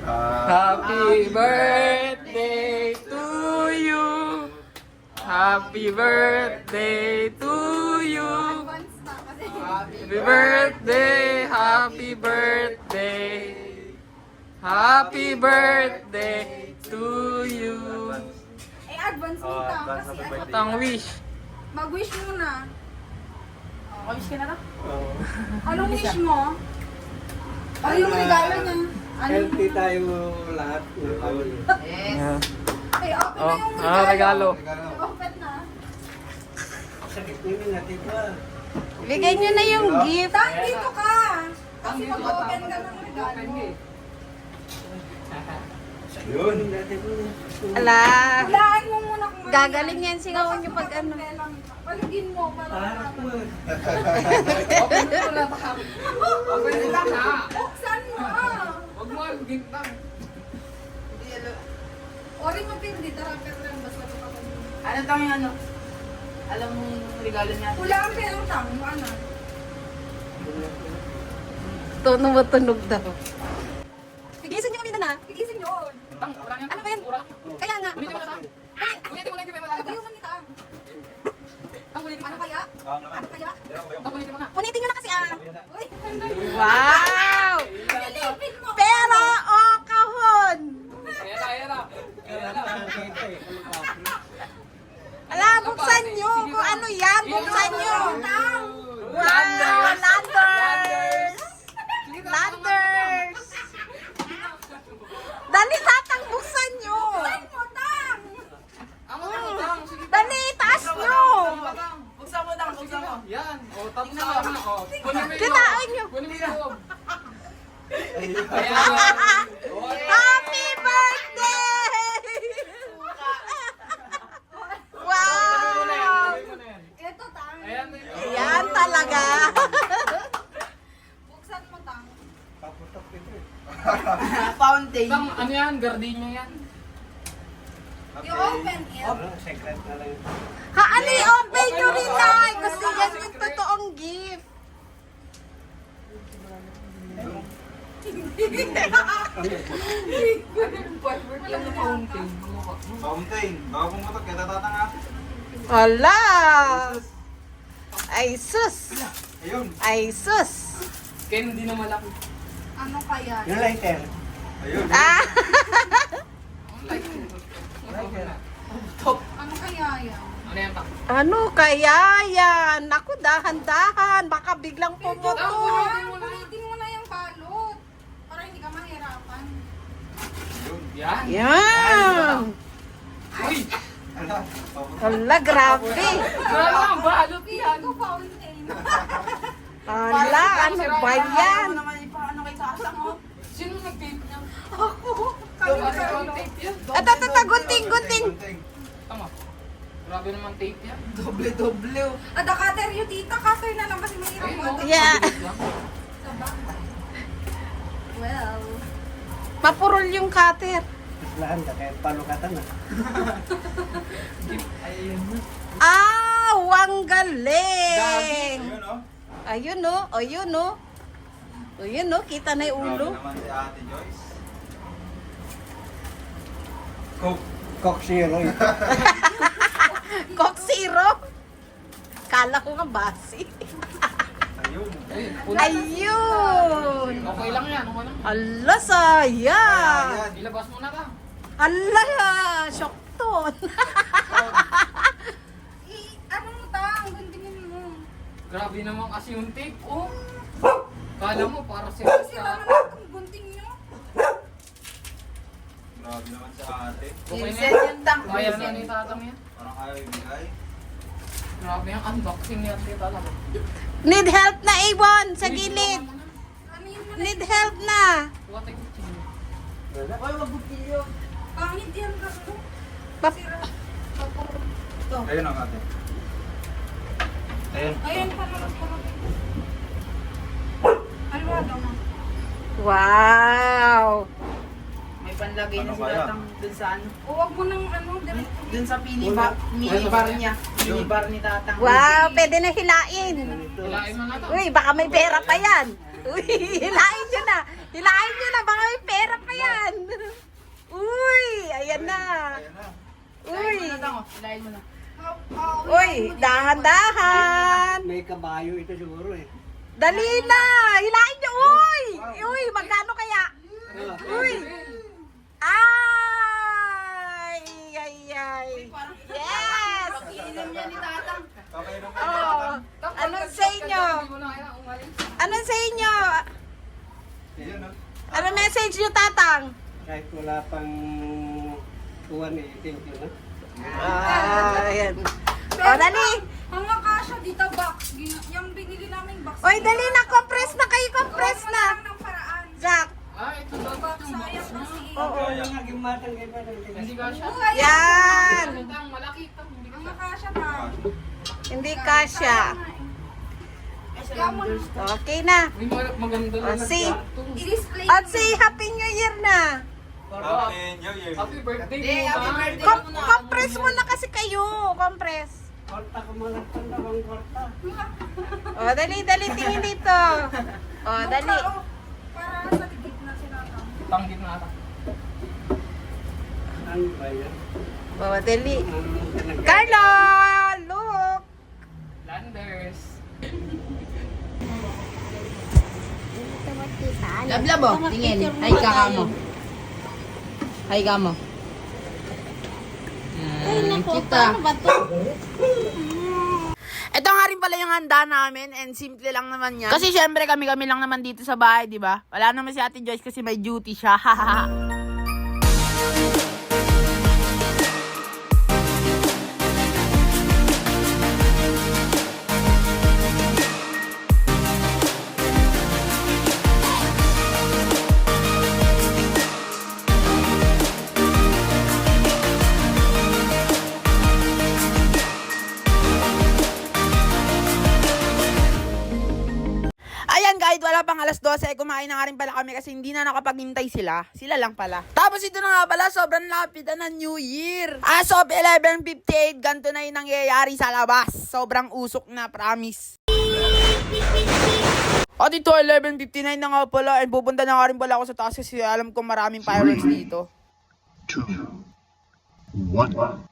Happy birthday to you. Happy birthday to you. Happy birthday, happy birthday. Happy birthday to you. Eh, advance mo ka. Kasi ano, Atang wish. mag-wish muna. Kamis ka na ka? Anong wish mo? Ano yung regalo niya? Ano Healthy tayo lahat. Yeah. Ay, open na yung Regalo. Open na. Sakit nyo natin pa. Bigay nyo na yung gift. Tang, dito ka. Kasi mag-open ka ng regalo. Yun. Natin po. Ala. Hulaan mo muna kung ano Gagaling yan. yan singawan nyo pag ano. Palugin mo para Harap mo. Buksan mo ah. Huwag mo ang gift lang. Orin mo pin dito. Rapper lang. Basta ito pa. Ano tang yung ano? Alam mo yung regalo niya? Hulaan pa yung tang. Ano? Tunog mo tunog daw. Tigisan nyo kami na na. Tigisin yun. Tang, wala yan. Ano ba yan? Kaya nga. Ulitin mo na tang. Ulitin mo na yung gift. Ayusan ni tang. Tang, ulitin mo Ano na. kaya? Ano kaya? Tang, ulitin mo na. Punitin nyo na kasi ah. Uy, Wow! silipin mo. Pero o kahon! Ayan na. Ala, buksan nyo! Kung ano yan, buksan nyo! Tang. Wow! Landers! Landers! Dali, tatang, buksan nyo! Buksan mo, tang. Ang tang, sige. Dali, taas nyo! Buksan mo lang, buksan mo. Yan. O, tapos na kami. O, kunin mo yung Kitaan nyo! kunin mo yung loob. Happy birthday! Wow! Ito, tang. Ayan. Yan talaga! Buksan mo, tang. Paputok ito eh. Fountain. Tang, ano yan? Gardenia yan. You open it. Secret na lang. Ha, ano i-open nyo rin ay? Kasi yan yung totoong gift. Fountain. Baka pumutok, kaya tatatanga. Hala! Ay sus! Ayun. Ay sus! Candy na malaki. Ano kaya? Yung lighter. Ayun. Ah! Ano kaya yan? Ano yan, tang? Ano kaya yan? Naku, dahan-dahan. Baka biglang pumutok. Palitin mo na yung balot. Para hindi ka mahirapan. Yan. Yan! Uy! Ano? Hala, grabe. Grabe ang balot yan. Ito, fountain. Hala, ano ba yan? Ano naman ipaano kay tatang mo? Sino nag-tape niya? Kami Ano kayo. ang tape yan? Ito, gunting. Fountain. Tama. Grabe naman tape yan. Doble-doble. Ada cutter yun dito. Cutter na lang kasi mahirap Ayun, mo. no? Yeah. Well. Mapurol yung cutter. Lahan ka kaya palukatan na. Ah, wang galing. Ayun, oh. Ayun no, ayun no. Ayun no, kita na yung ulo. Grabe naman si Ate Joyce. Coke. Coke Zero. Coke Zero. Kala ko nga basi. Ayun. Ayun. Okay lang yan, okay lang. Ala, sayang. Ayan. Ilabas mo na ka. Ala, shock ton. Ano mo tang? Gundingin mo. Grabe naman kasi yung tape, oh. Kala mo para sa Sira na lang kung gunting nyo. Grabe naman si Ate. Okay na Vincent yan. yung tang. Kaya na ni tatang yan. Parang ayaw ibigay. Grabe yung unboxing niya tayo talaga. Need help na, Avon, sa gilid. Ano yun mo na? Need help na. What a good thing. Oy, wag bugilyo. Pangit yan kasi. Pap- Sira. Ayun ang Ate. Ayun. Ayun, parang. Alwado mo. Wow. May panlagay na Ano si kaya? tatang dun sa ano. O, wag mo nang ano, diretso. Dun sa minibar niya. Minibar ni tatang. Wow, pwede na hilain. Hilain mo na to. Uy, baka may pera pa yan. Uy, hilain nyo na. Hilahin nyo na, baka may pera pa yan. Uy, ayan na. Ayan na. Uy, Hilahin mo na. uy, dahan-dahan. May kabayo ito siguro eh. Dali na, hilahin nyo, uy. Uy, magkano kaya? Uy. Ay, ay, ay. Yes. Iinom niya ni Tatang. Okay na. Oh, anong sa inyo? Hindi mo na kaya umalis. Anong sa inyo? Ayan na. Ano message nyo, Tatang? Kahit wala pang tuwan eh, thank you na. Ayan. O, dali. Ang nakasya dito box. Yung binili namin box. Oy, dali na. Compress na kayo. Compress na. Ng paraan. Jack. Ah, ito dapat yung box Sayang niya. kasi. Oo. Yung naging matang kayo pa Hindi ka siya. Yan. Tang, malaki ito. Hindi ka Ang siya. nakasya na. Hindi kasya. Gamon. Okay na. Uy, maganda Oh, na see? I-display. At say Happy New Year na. Happy New Year. Happy birthday Eh, mo happy ba? birthday. Compress mo na kasi kayo. Compress. Korta ko mga tandawang korta. O, dali. Tingin dito. O, dali. Para sa ligid na sinatang. Tanggit na ata. Ano ba yan? O, dali. Ang Carlo! Look! Landers. Lablab oh, tingin. Ay ka mo. Ay ka mo. Kita. Ito nga rin pala yung handa namin and simple lang naman yan. Kasi syempre kami lang naman dito sa bahay, di ba? Wala naman si Ate Joyce kasi may duty siya. Ayan kahit wala pang alas 12, kumain na nga rin pala kami kasi hindi na nakapaghintay sila. Sila lang pala. Tapos ito na nga pala, sobrang lapit na ng New Year. As of 11:58, ganito na yung nangyayari sa labas. Sobrang usok na, promise. At ito, 11:59 na nga pala. And pupunta na nga rin pala ako sa taas kasi alam ko maraming fireworks dito. 2, 1.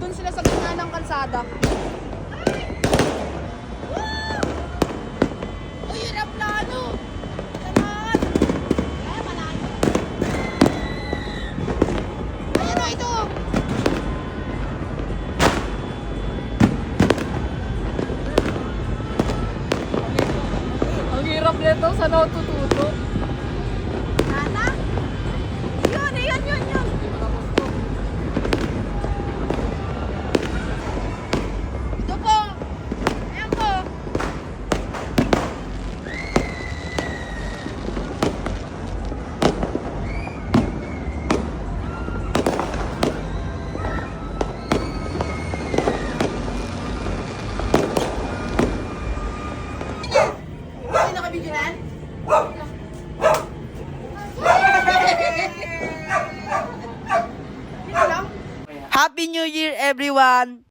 Doon sila sa gitna ng kalsada. Uy, yun ang plano! Tamaan! Kaya malayo. Ayan o, ito! Ang hirap nito sa natututo. Nana? Yun, yun, yun, yun! Ito po! Ayan po! Ay, nakabidyo na yan? Happy New Year, everyone!